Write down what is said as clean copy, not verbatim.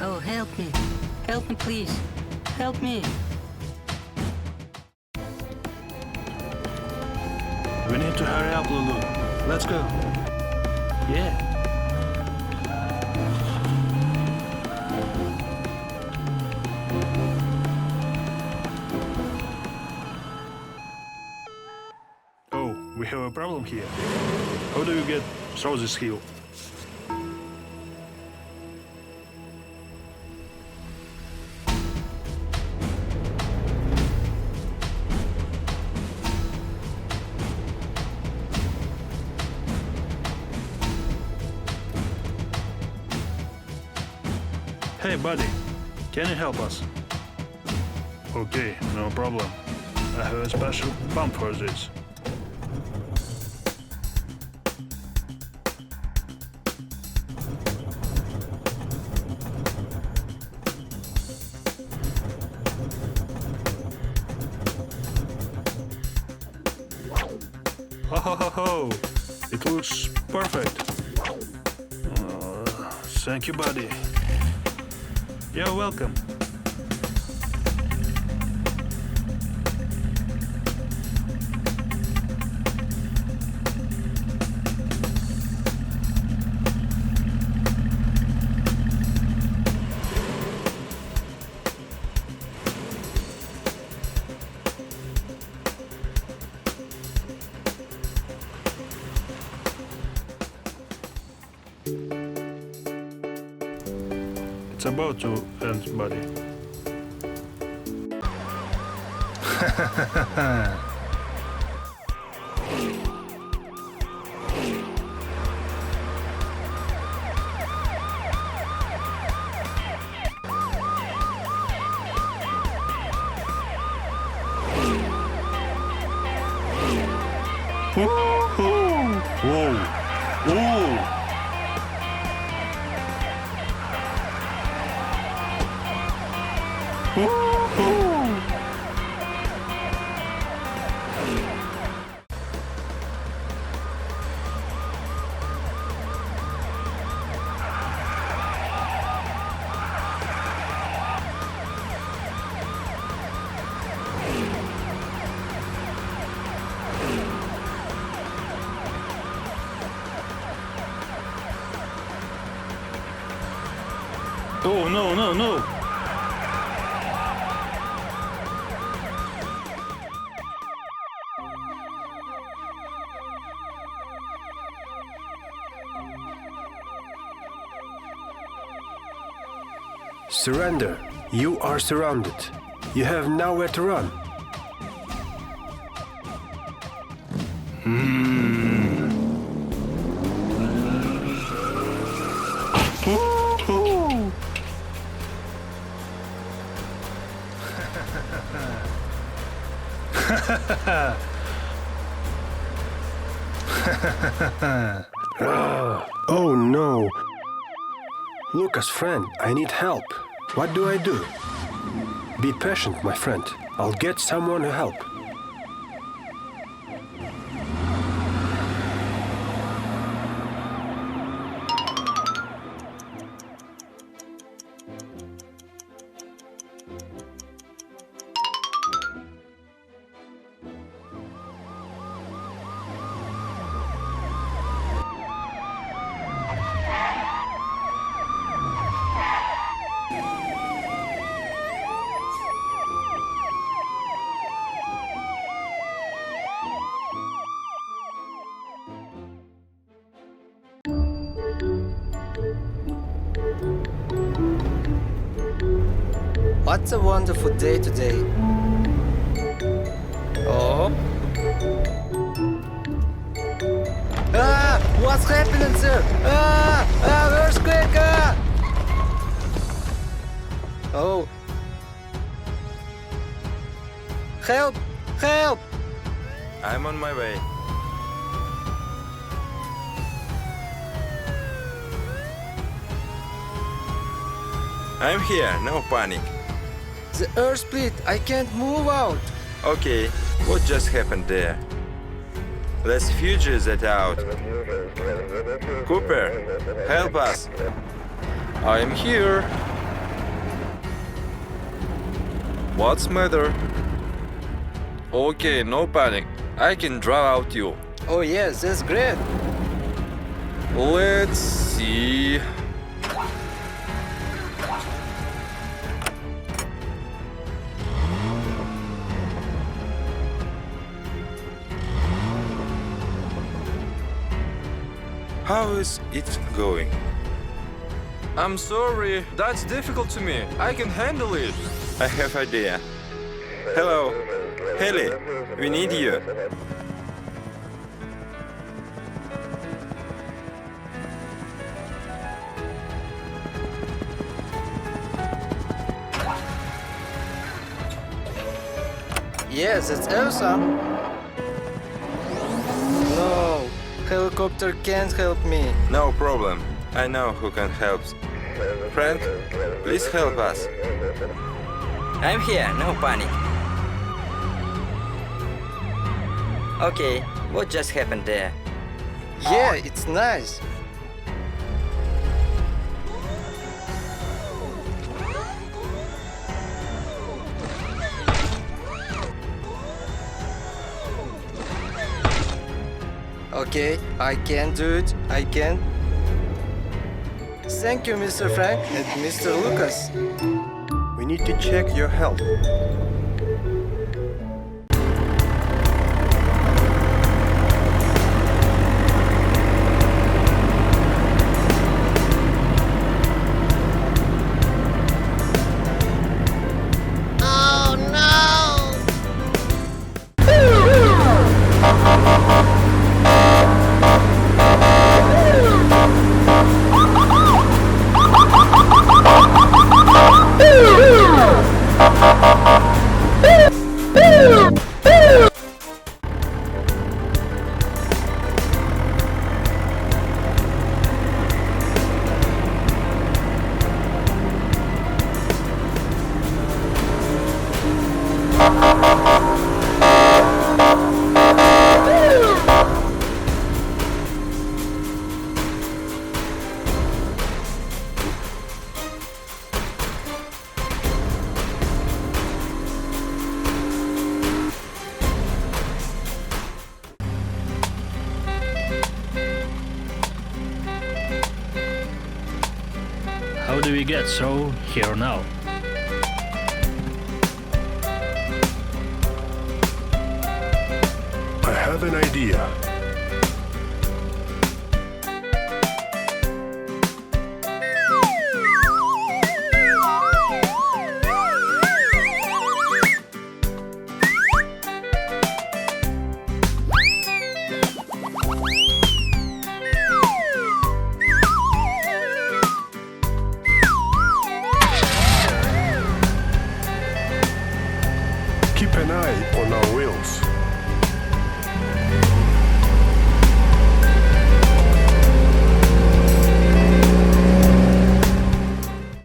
Oh, help me. Help me, please. Help me. We need to hurry up, Lulu. Let's go. Yeah. Oh, we have a problem here. How do you get through this hill? Hey buddy, can you help us? Okay, no problem. I have a special pump for this. Ho ho ho ho! It looks perfect. Thank you, buddy. You're welcome. It's about to end, buddy. Whoa! Whoa! Oh, no, no, no! Surrender. You are surrounded. You have nowhere to run. Oh no. Lucas, friend, I need help. What do I do? Be patient, my friend. I'll get someone to help. What a wonderful day today. Oh. Ah! What's happening, sir? Earthquake! Oh. Help! Help! I'm on my way. I'm here, no panic. The earth split. I can't move out. Okay, what just happened there? Let's figure that out. Cooper, help us. I'm here. What's matter? Okay, no panic. I can draw out you. Oh yes, that's great. Let's see. How is it going? I'm sorry, that's difficult to me. I can handle it. I have idea. Hello, Haley, we need you. Yes, that's awesome. No, helicopter can't help me. No problem. I know who can help. Frank, please help us. I'm here, no panic. Okay, what just happened there? Yeah, it's nice. Okay, I can do it. I can. Thank you, Mr. Frank and Mr. Lucas. We need to check your health. How do we get so here now? I have an idea.